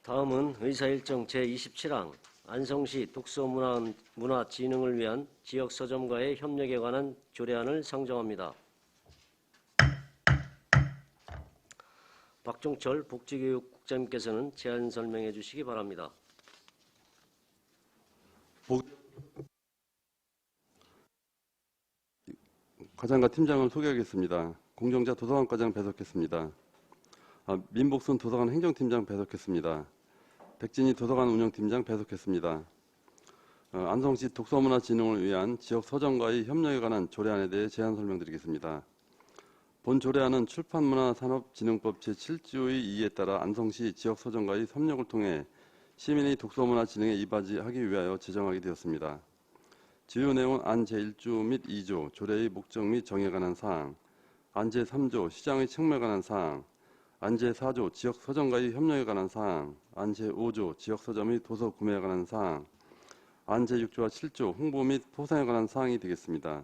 다음은 의사일정 제27항 안성시 독서문화진흥을 위한 지역서점과의 협력에 관한 조례안을 상정합니다. 박종철 복지교육국장님께서는 제안 설명해 주시기 바랍니다. 과장과 팀장을 소개하겠습니다. 공정자 도서관과장 배석했습니다. 민복순 도서관 행정팀장 배석했습니다. 백진희 도서관 운영팀장 배석했습니다. 안성시 독서문화진흥을 위한 지역서점과의 협력에 관한 조례안에 대해 제안 설명드리겠습니다. 본 조례안은 출판문화산업진흥법 제7조의 2에 따라 안성시 지역서점과의 협력을 통해 시민의 독서문화 진흥에 이바지하기 위하여 제정하게 되었습니다. 주요 내용은 안 제1조 및 2조 조례의 목적 및 정의에 관한 사항, 안 제3조 시장의 책무에 관한 사항, 안 제4조 지역서점과의 협력에 관한 사항, 안 제5조 지역서점의 도서 구매에 관한 사항, 안 제6조와 7조 홍보 및 포상에 관한 사항이 되겠습니다.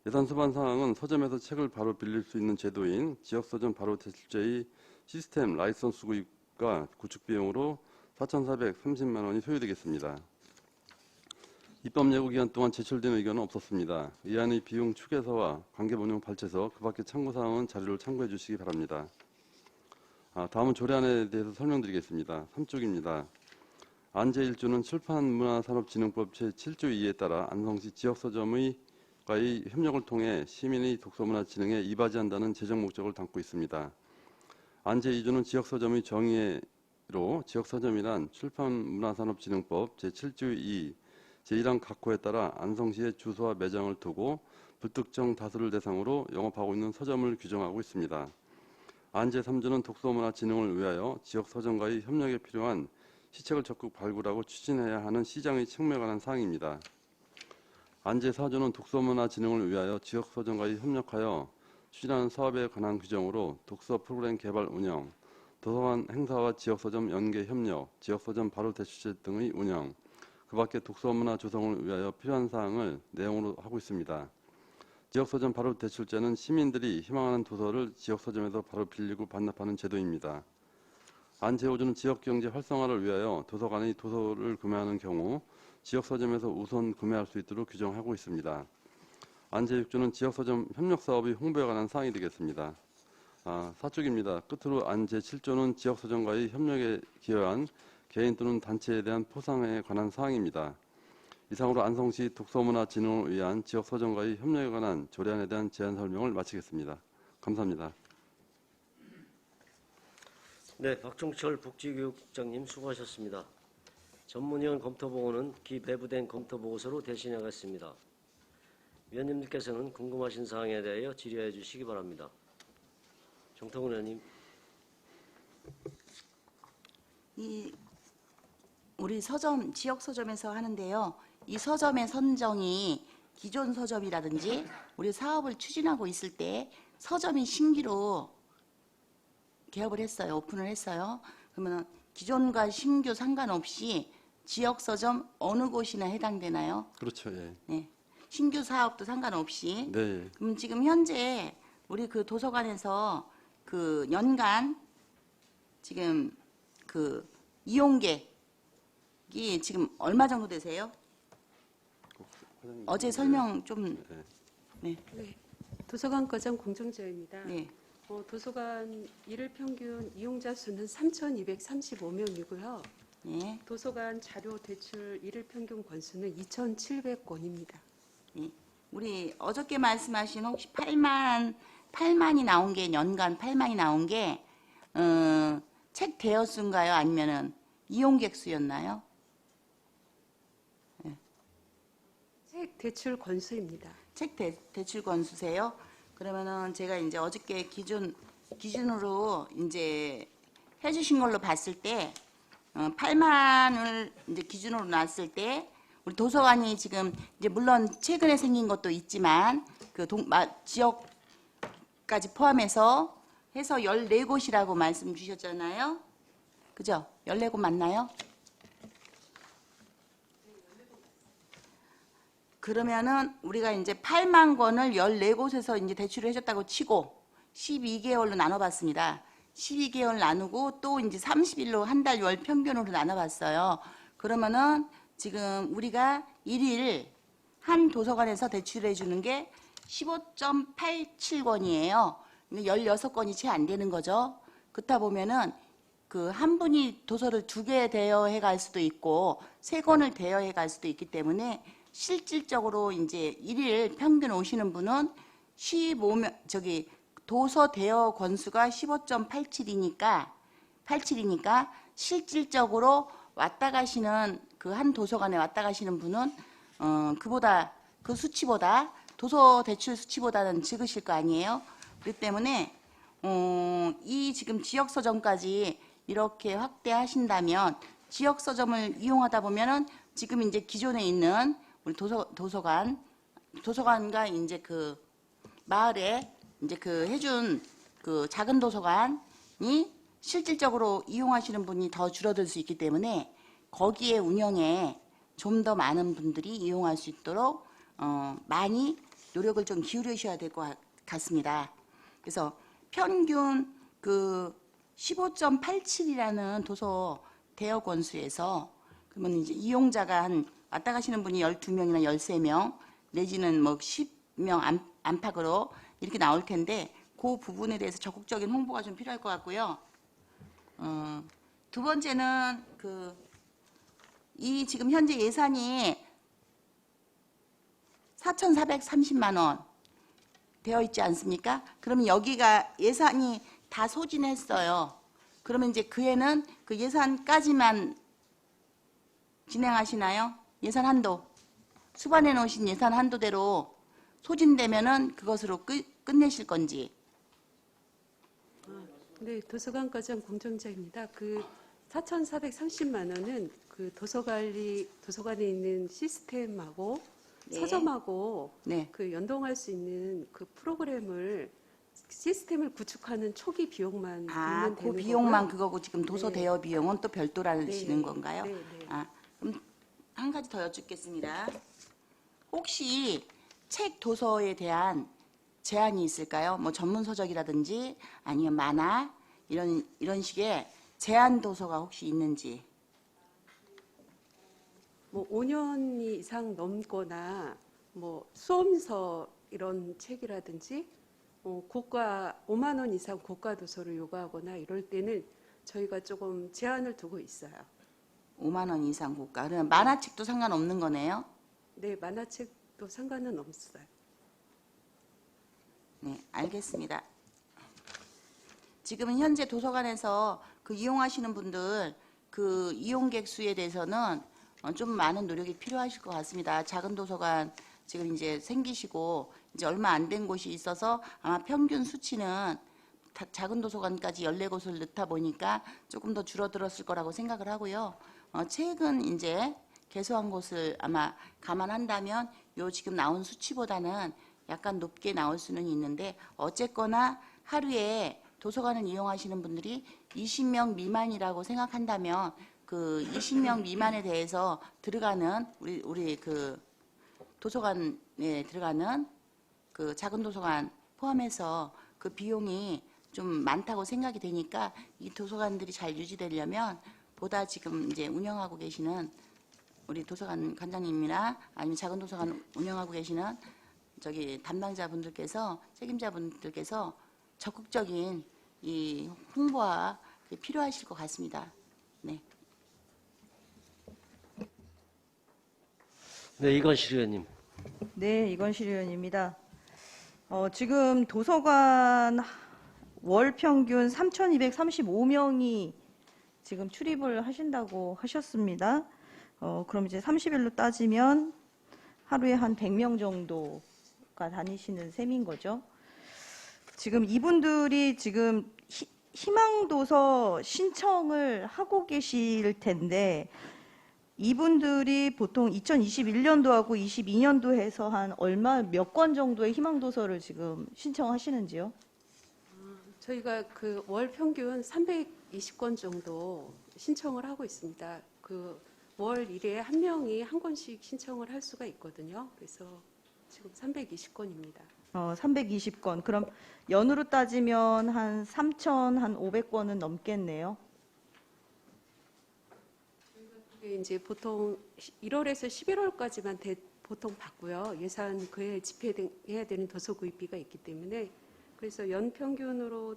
예산 수반 사항은 서점에서 책을 바로 빌릴 수 있는 제도인 지역서점 바로 대출제의 시스템 라이선스 구입과 구축 비용으로 4,430만 원이 소요되겠습니다. 입법 예고 기간 동안 제출된 의견은 없었습니다. 이 안의 비용 추계서와 관계본용 발췌서, 그 밖의 참고사항은 자료를 참고해 주시기 바랍니다. 다음은 조례안에 대해서 설명드리겠습니다. 3쪽입니다. 안 제1조는 출판문화산업진흥법 제7조 2에 따라 안성시 지역서점과의 협력을 통해 시민의 독서문화 진흥에 이바지한다는 재정 목적을 담고 있습니다. 안 제2조는 지역서점의 정의로 지역서점이란 출판문화산업진흥법 제7조 2 제1항 각호에 따라 안성시에 주소와 매장을 두고 불특정 다수를 대상으로 영업하고 있는 서점을 규정하고 있습니다. 안 제3조는 독서문화진흥을 위하여 지역서점과의 협력에 필요한 시책을 적극 발굴하고 추진해야 하는 시장의 책무에 관한 사항입니다. 안 제4조는 독서문화진흥을 위하여 지역서점과의 협력하여 추진하는 사업에 관한 규정으로 독서 프로그램 개발 운영, 도서관 행사와 지역서점 연계 협력, 지역서점 바로 대출제 등의 운영, 그 밖에 독서문화 조성을 위하여 필요한 사항을 내용으로 하고 있습니다. 지역서점 바로 대출제는 시민들이 희망하는 도서를 지역서점에서 바로 빌리고 반납하는 제도입니다. 안 제5조는 지역경제 활성화를 위하여 도서관의 도서를 구매하는 경우 지역서점에서 우선 구매할 수 있도록 규정하고 있습니다. 안 제6조는 지역서점 협력사업의 홍보에 관한 사항이 되겠습니다. 4쪽입니다. 끝으로 안 제7조는 지역서점과의 협력에 기여한 개인 또는 단체에 대한 포상에 관한 사항입니다. 이상으로 안성시 독서문화진흥을 위한 지역서점과의 협력에 관한 조례안에 대한 제안 설명을 마치겠습니다. 감사합니다. 네, 박종철 복지교육국장님 수고하셨습니다. 전문위원 검토보고는 기배부된 검토보고서로 대신하겠습니다. 위원님들께서는 궁금하신 사항에 대하여 질의해 주시기 바랍니다. 정태훈 의원님. 우리 서점, 지역 서점에서 하는데요. 이 서점의 선정이 기존 서점이라든지 우리 사업을 추진하고 있을 때 서점이 신규로 개업을 했어요. 오픈을 했어요. 그러면 기존과 신규 상관없이 지역 서점 어느 곳이나 해당되나요? 그렇죠. 예. 네. 신규 사업도 상관없이. 네. 그럼 지금 현재 우리 그 도서관에서 그 연간 지금 그 이용객이 지금 얼마 정도 되세요? 어제 설명 좀. 네. 네, 도서관과장 공정자입니다. 네. 도서관 일일 평균 이용자 수는 3,235명이고요. 네. 도서관 자료 대출 일일 평균 건수는 2,700건입니다. 네. 우리 어저께 말씀하신 혹시 8만이 나온 게 연간 8만이 나온 게 책 대여 수인가요? 아니면은 이용객 수였나요? 네. 책 대출 건수입니다. 책 대출 건수세요? 그러면은 제가 이제 어저께 기준으로 이제 해주신 걸로 봤을 때 8만을 이제 기준으로 놨을 때 우리 도서관이 지금 이제 물론 최근에 생긴 것도 있지만 그 지역까지 포함해서 해서 14곳이라고 말씀 주셨잖아요. 그죠? 14곳 맞나요? 그러면은 우리가 이제 8만 권을 14곳에서 이제 대출을 해줬다고 치고 12개월로 나눠봤습니다. 12개월 나누고 또 이제 30일로 한 달 월 평균으로 나눠봤어요. 그러면은 지금 우리가 1일 한 도서관에서 대출해 주는 게 15.87권이에요. 16권이 채 안 되는 거죠. 그렇다 보면은 그 한 분이 도서를 2개 대여해 갈 수도 있고 3권을 대여해 갈 수도 있기 때문에 실질적으로 이제 1일 평균 오시는 분은 15명 도서 대여 권수가 15.87이니까 실질적으로 왔다 가시는 그 한 도서관에 왔다 가시는 분은 그보다 그 수치보다 도서 대출 수치보다는 적으실 거 아니에요. 그렇기 때문에 이 지금 지역 서점까지 이렇게 확대하신다면 지역 서점을 이용하다 보면은 지금 이제 기존에 있는 우리 도서관과 이제 그 마을에 이제 그 해준 그 작은 도서관이 실질적으로 이용하시는 분이 더 줄어들 수 있기 때문에 거기에 운영에 좀 더 많은 분들이 이용할 수 있도록 많이 노력을 좀 기울이셔야 될 것 같습니다. 그래서 평균 그 15.87이라는 도서 대여 권수에서 그러면 이제 이용자가 한 왔다 가시는 분이 12명이나 13명 내지는 뭐 10명 안팎으로 이렇게 나올 텐데 그 부분에 대해서 적극적인 홍보가 좀 필요할 것 같고요. 두 번째는 이 지금 현재 예산이 4,430만 원 되어 있지 않습니까? 그러면 여기가 예산이 다 소진했어요. 그러면 이제 그애는 그 예산까지만 진행하시나요? 예산 한도. 수반해 놓으신 예산 한도대로 소진되면은 그것으로 끝내실 건지. 네, 도서관과장 공정자입니다. 그 4,430만 원은 그 도서관에 있는 시스템하고 네. 서점하고 네. 그 연동할 수 있는 그 프로그램을 시스템을 구축하는 초기 비용만 들면 그 되는 비용만 거고요. 그거고 지금 도서 네. 대여 비용은 또 별도라시는 네. 건가요? 네, 네. 그럼 한 가지 더 여쭙겠습니다. 혹시 책 도서에 대한 제한이 있을까요? 뭐 전문 서적이라든지 아니면 만화 이런 식의 제한 도서가 혹시 있는지. 뭐 5년 이상 넘거나 뭐 수험서 이런 책이라든지 고가 5만 원 이상 고가 도서를 요구하거나 이럴 때는 저희가 조금 제한을 두고 있어요. 5만 원 이상 고가. 그러면 만화책도 상관없는 거네요? 네, 만화책도 상관은 없어요. 네, 알겠습니다. 지금은 현재 도서관에서 그 이용하시는 분들 그 이용객 수에 대해서는 좀 많은 노력이 필요하실 것 같습니다. 작은 도서관 지금 이제 생기시고 이제 얼마 안 된 곳이 있어서 아마 평균 수치는 작은 도서관까지 14곳을 넣다 보니까 조금 더 줄어들었을 거라고 생각을 하고요. 최근 이제 개소한 곳을 아마 감안한다면 요 지금 나온 수치보다는 약간 높게 나올 수는 있는데 어쨌거나 하루에 도서관을 이용하시는 분들이 20명 미만이라고 생각한다면 그 20명 미만에 대해서 들어가는 우리 그 도서관에 들어가는 그 작은 도서관 포함해서 그 비용이 좀 많다고 생각이 되니까 이 도서관들이 잘 유지되려면 보다 지금 이제 운영하고 계시는 우리 도서관 관장님이나 아니면 작은 도서관 운영하고 계시는 담당자분들께서 책임자분들께서 적극적인 이 홍보가 필요하실 것 같습니다. 네. 네, 이건실 의원님. 네, 이건실 의원입니다. 지금 도서관 월 평균 3,235명이 지금 출입을 하신다고 하셨습니다. 그럼 이제 30일로 따지면 하루에 한 100명 정도가 다니시는 셈인 거죠. 지금 이분들이 지금 희망도서 신청을 하고 계실 텐데 이분들이 보통 2021년도하고 22년도 해서 한 몇 권 정도의 희망도서를 지금 신청하시는지요? 저희가 그 월 평균 320권 정도 신청을 하고 있습니다. 그 월 1회 한 명이 한 권씩 신청을 할 수가 있거든요. 그래서 지금 320권입니다. 320건. 그럼 연으로 따지면 한 3,500건은 넘겠네요. 그게 이제 보통 1월에서 11월까지만 보통 받고요. 예산 그해 집행해야 되는 도서 구입비가 있기 때문에 그래서 연으로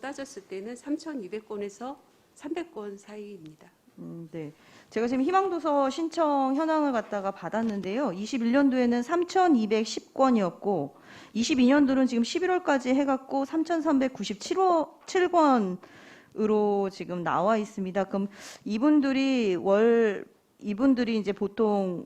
따졌을 때는 3,200건에서 300건 사이입니다. 네. 제가 지금 희망도서 신청 현황을 갖다가 받았는데요. 21년도에는 3,210건이었고, 22년도는 지금 11월까지 해갖고 3,397건으로 지금 나와 있습니다. 그럼 이분들이 이제 보통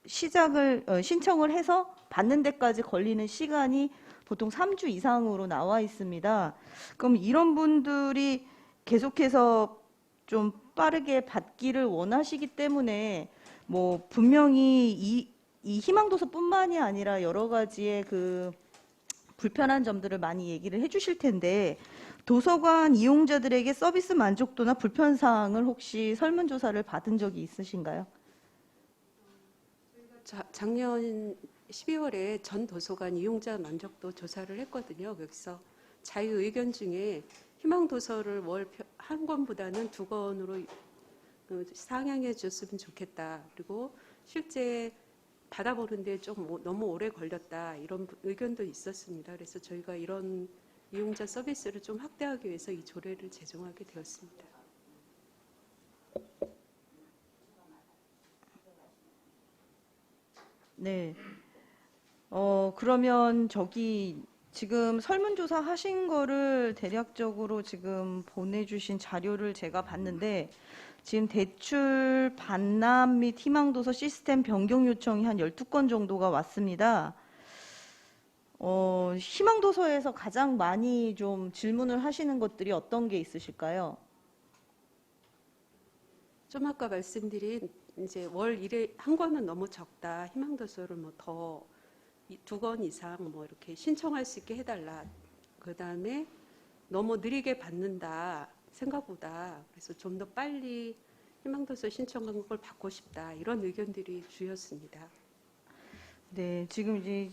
신청을 해서 받는 데까지 걸리는 시간이 보통 3주 이상으로 나와 있습니다. 그럼 이런 분들이 계속해서 좀 빠르게 받기를 원하시기 때문에 뭐 분명히 이 희망도서뿐만이 아니라 여러 가지의 그 불편한 점들을 많이 얘기를 해주실 텐데 도서관 이용자들에게 서비스 만족도나 불편사항을 혹시 설문조사를 받은 적이 있으신가요? 작년 12월에 전 도서관 이용자 만족도 조사를 했거든요. 여기서 자유 의견 중에 희망 도서를 월 한 권보다는 2권으로 상향해 줬으면 좋겠다. 그리고 실제 받아보는데 좀 너무 오래 걸렸다. 이런 의견도 있었습니다. 그래서 저희가 이런 이용자 서비스를 좀 확대하기 위해서 이 조례를 제정하게 되었습니다. 네. 그러면 지금 설문조사 하신 거를 대략적으로 지금 보내주신 자료를 제가 봤는데 지금 대출 반납 및 희망도서 시스템 변경 요청이 한 12건 정도가 왔습니다. 희망도서에서 가장 많이 좀 질문을 하시는 것들이 어떤 게 있으실까요? 좀 아까 말씀드린 이제 월 1회 한 권은 너무 적다. 희망도서를 뭐 더 2권 이상 뭐 이렇게 신청할 수 있게 해달라. 그 다음에 너무 느리게 받는다. 생각보다. 그래서 좀 더 빨리 희망도서 신청한 걸 받고 싶다. 이런 의견들이 주였습니다. 네, 지금 이제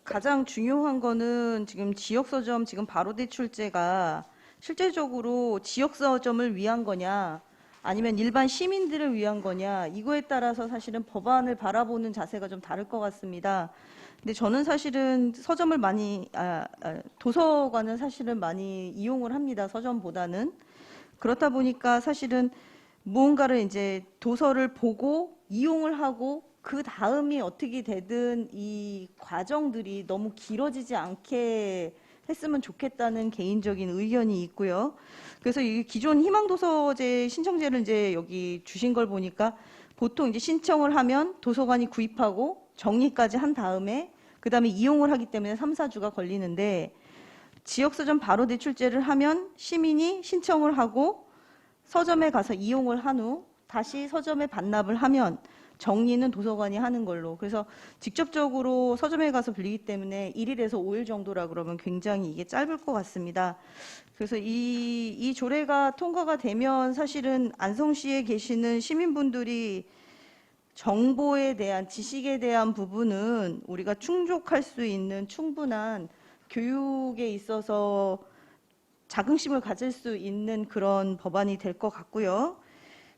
가장 중요한 거는 지금 지역서점 지금 바로대출제가 실제적으로 지역서점을 위한 거냐 아니면 일반 시민들을 위한 거냐 이거에 따라서 사실은 법안을 바라보는 자세가 좀 다를 것 같습니다. 근데 저는 사실은 도서관을 사실은 많이 이용을 합니다. 서점보다는. 그렇다 보니까 사실은 무언가를 이제 도서를 보고 이용을 하고 그 다음이 어떻게 되든 이 과정들이 너무 길어지지 않게 했으면 좋겠다는 개인적인 의견이 있고요. 그래서 이 기존 희망도서제 신청제를 이제 여기 주신 걸 보니까 보통 이제 신청을 하면 도서관이 구입하고 정리까지 한 다음에 그 다음에 이용을 하기 때문에 3, 4주가 걸리는데 지역서점 바로대출제를 하면 시민이 신청을 하고 서점에 가서 이용을 한 후 다시 서점에 반납을 하면 정리는 도서관이 하는 걸로. 그래서 직접적으로 서점에 가서 빌리기 때문에 1일에서 5일 정도라 그러면 굉장히 이게 짧을 것 같습니다. 그래서 이 조례가 통과가 되면 사실은 안성시에 계시는 시민분들이 정보에 대한 지식에 대한 부분은 우리가 충족할 수 있는 충분한 교육에 있어서 자긍심을 가질 수 있는 그런 법안이 될 것 같고요.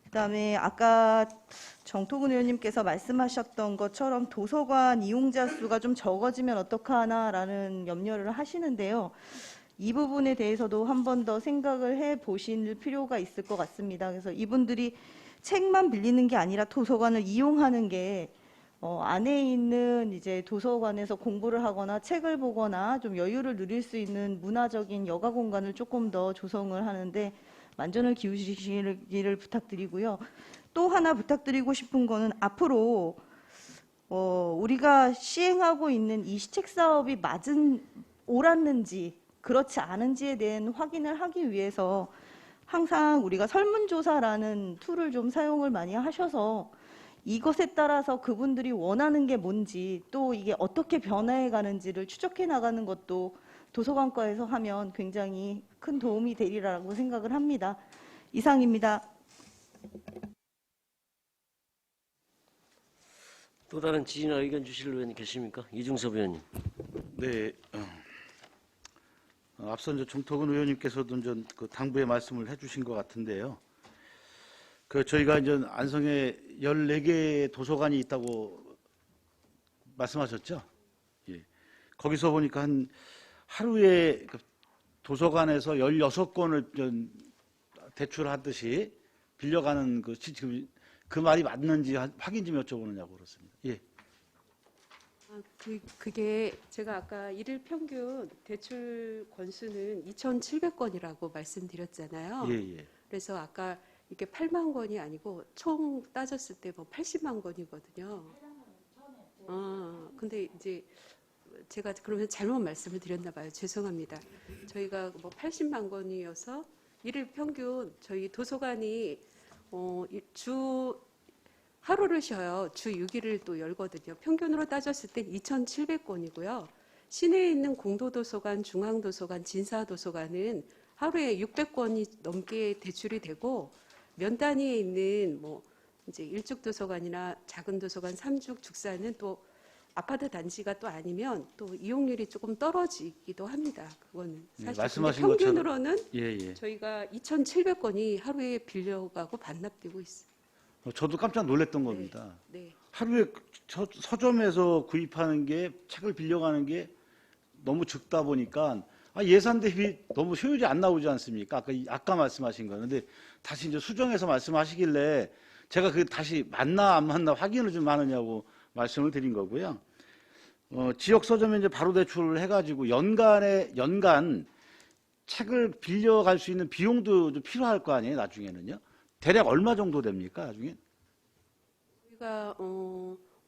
그다음에 아까 정토근 의원님께서 말씀하셨던 것처럼 도서관 이용자 수가 좀 적어지면 어떡하나라는 염려를 하시는데요. 이 부분에 대해서도 한 번 더 생각을 해 보실 필요가 있을 것 같습니다. 그래서 이분들이 책만 빌리는 게 아니라 도서관을 이용하는 게 안에 있는 이제 도서관에서 공부를 하거나 책을 보거나 좀 여유를 누릴 수 있는 문화적인 여가 공간을 조금 더 조성을 하는데 만전을 기울이시기를 부탁드리고요. 또 하나 부탁드리고 싶은 거는 앞으로 우리가 시행하고 있는 이 시책 사업이 옳았는지 그렇지 않은지에 대한 확인을 하기 위해서 항상 우리가 설문조사라는 툴을 좀 사용을 많이 하셔서 이것에 따라서 그분들이 원하는 게 뭔지 또 이게 어떻게 변화해 가는지를 추적해 나가는 것도 도서관과에서 하면 굉장히 큰 도움이 되리라고 생각을 합니다. 이상입니다. 또 다른 질의나 의견 주실 의원님 계십니까? 이중섭 의원님. 네. 앞서 이제 정토근 의원님께서도 이제 그 당부의 말씀을 해주신 것 같은데요. 그 저희가 이제 안성에 14개 도서관이 있다고 말씀하셨죠? 예. 거기서 보니까 하루에 그 도서관에서 16권을 대출하듯이 빌려가는 지금 그 말이 맞는지 확인 좀 여쭤보느냐고 그렇습니다. 예. 그게 제가 아까 일일 평균 대출 건수는 2,700건이라고 말씀드렸잖아요. 예, 예. 그래서 아까 이게 8만 건이 아니고 총 따졌을 때 뭐 80만 건이거든요. 근데 이제 제가 그러면 잘못 말씀을 드렸나 봐요. 죄송합니다. 저희가 뭐 80만 건이어서 일일 평균 저희 도서관이 하루를 쉬어요. 주 6일을 또 열거든요. 평균으로 따졌을 때 2,700건이고요. 시내에 있는 공도도서관, 중앙도서관, 진사도서관은 하루에 600건이 넘게 대출이 되고 면 단위에 있는 뭐 이제 일죽도서관이나 작은 도서관, 삼죽, 죽사는 또 아파트 단지가 또 아니면 또 이용률이 조금 떨어지기도 합니다. 그거는 네, 사실 말씀하신 근데 평균으로는 예, 예. 저희가 2,700건이 하루에 빌려가고 반납되고 있습니다. 저도 깜짝 놀랐던 겁니다. 네. 하루에 서점에서 구입하는 게 책을 빌려가는 게 너무 적다 보니까 예산 대비 너무 효율이 안 나오지 않습니까? 아까 말씀하신 거. 근데 다시 이제 수정해서 말씀하시길래 제가 그 다시 맞나 안 맞나 확인을 좀 하느냐고 말씀을 드린 거고요. 지역 서점에 이제 바로 대출을 해가지고 연간 책을 빌려갈 수 있는 비용도 좀 필요할 거 아니에요, 나중에는요? 대략 얼마 정도 됩니까, 나중에? 저희가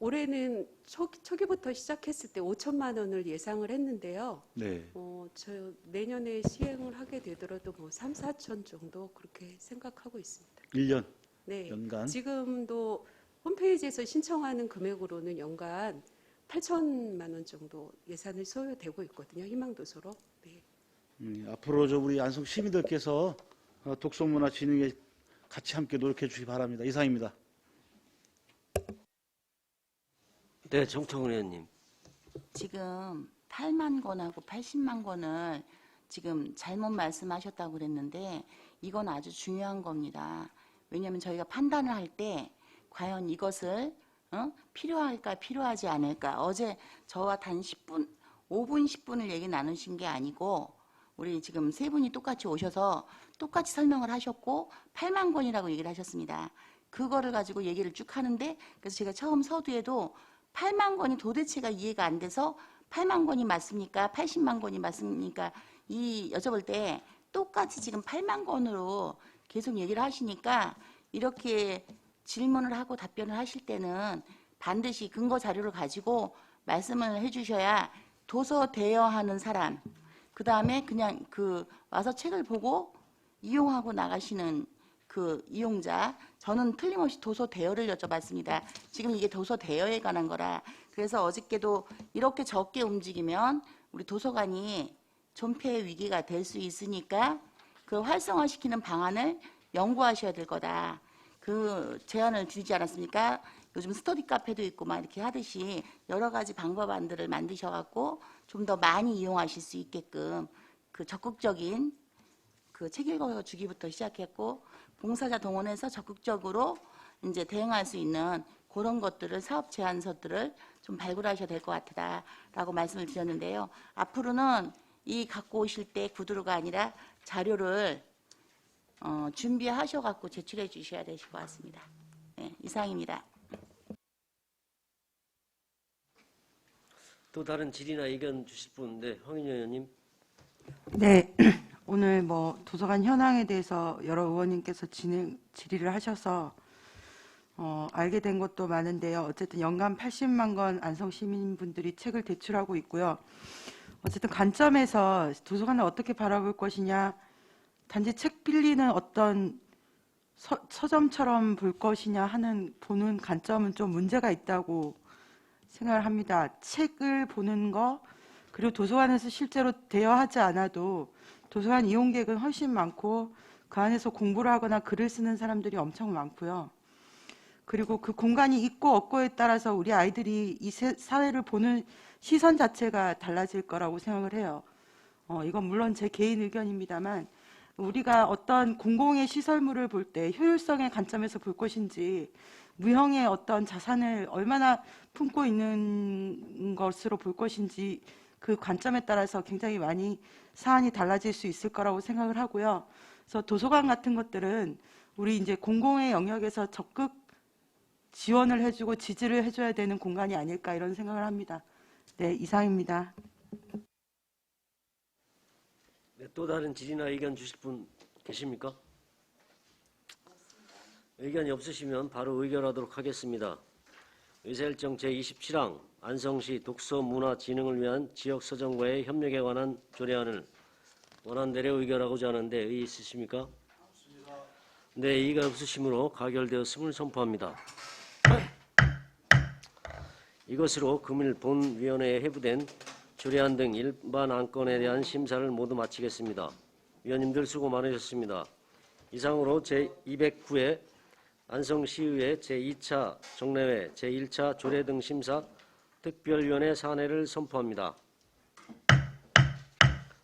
올해는 초기부터 시작했을 때 5천만 원을 예상을 했는데요. 네. 저 내년에 시행을 하게 되더라도 뭐 3, 4천 정도 그렇게 생각하고 있습니다. 1년, 네. 연간? 지금도 홈페이지에서 신청하는 금액으로는 연간 8천만 원 정도 예산을 소요되고 있거든요. 희망도서로. 네. 앞으로 우리 안성 시민들께서 독서문화 진흥에 같이 함께 노력해 주시기 바랍니다. 이상입니다. 네, 정청훈 의원님. 지금 8만 권하고 80만 권을 지금 잘못 말씀하셨다고 그랬는데 이건 아주 중요한 겁니다. 왜냐하면 저희가 판단을 할 때 과연 이것을 필요할까 필요하지 않을까. 어제 저와 단 10분, 5분, 10분을 얘기 나누신 게 아니고 우리 지금 세 분이 똑같이 오셔서 똑같이 설명을 하셨고 8만 권이라고 얘기를 하셨습니다. 그거를 가지고 얘기를 쭉 하는데 그래서 제가 처음 서두에도 8만 권이 도대체가 이해가 안 돼서 8만 권이 맞습니까? 80만 권이 맞습니까? 여쭤볼 때 똑같이 지금 8만 권으로 계속 얘기를 하시니까 이렇게 질문을 하고 답변을 하실 때는 반드시 근거 자료를 가지고 말씀을 해주셔야 도서 대여하는 사람, 그 다음에 그냥 와서 책을 보고 이용하고 나가시는 그 이용자, 저는 틀림없이 도서 대여를 여쭤봤습니다. 지금 이게 도서 대여에 관한 거라. 그래서 어저께도 이렇게 적게 움직이면 우리 도서관이 존폐 위기가 될 수 있으니까 그 활성화시키는 방안을 연구하셔야 될 거다. 그 제안을 드리지 않았습니까? 요즘 스터디 카페도 있고 막 이렇게 하듯이 여러 가지 방법안들을 만드셔갖고 좀 더 많이 이용하실 수 있게끔 그 적극적인 그 책 읽어 주기부터 시작했고 봉사자 동원해서 적극적으로 이제 대응할 수 있는 그런 것들을 사업 제안서들을 좀 발굴하셔야 될 것 같다라고 말씀을 드렸는데요. 앞으로는 이 갖고 오실 때 구두로가 아니라 자료를 준비하셔갖고 제출해 주셔야 되실 것 같습니다. 네, 이상입니다. 또 다른 질의나 의견 주실 분, 네, 황인여 의원님. 네, 오늘 도서관 현황에 대해서 여러 의원님께서 질의를 하셔서 알게 된 것도 많은데요. 어쨌든 연간 80만 권 안성 시민분들이 책을 대출하고 있고요. 어쨌든 관점에서 도서관을 어떻게 바라볼 것이냐, 단지 책 빌리는 어떤 서점처럼 볼 것이냐 보는 관점은 좀 문제가 있다고 생각을 합니다. 책을 보는 거, 그리고 도서관에서 실제로 대여하지 않아도 도서관 이용객은 훨씬 많고 그 안에서 공부를 하거나 글을 쓰는 사람들이 엄청 많고요. 그리고 그 공간이 있고 없고에 따라서 우리 아이들이 이 사회를 보는 시선 자체가 달라질 거라고 생각을 해요. 이건 물론 제 개인 의견입니다만 우리가 어떤 공공의 시설물을 볼 때 효율성의 관점에서 볼 것인지 무형의 어떤 자산을 얼마나 품고 있는 것으로 볼 것인지 그 관점에 따라서 굉장히 많이 사안이 달라질 수 있을 거라고 생각을 하고요. 그래서 도서관 같은 것들은 우리 이제 공공의 영역에서 적극 지원을 해주고 지지를 해줘야 되는 공간이 아닐까 이런 생각을 합니다. 네, 이상입니다. 네, 또 다른 질의나 의견 주실 분 계십니까? 의견이 없으시면 바로 의결하도록 하겠습니다. 의사일정 제27항 안성시 독서문화진흥을 위한 지역서점과의 협력에 관한 조례안을 원안대로 의결하고자 하는데 의의 있으십니까? 없습니다. 네, 의의가 없으시므로 가결되었음을 선포합니다. 이것으로 금일 본위원회에 회부된 조례안 등 일반 안건에 대한 심사를 모두 마치겠습니다. 위원님들 수고 많으셨습니다. 이상으로 제209회 안성시의회 제2차 정례회 제1차 조례 등 심사 특별위원회 사내를 선포합니다.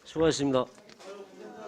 수고하셨습니다.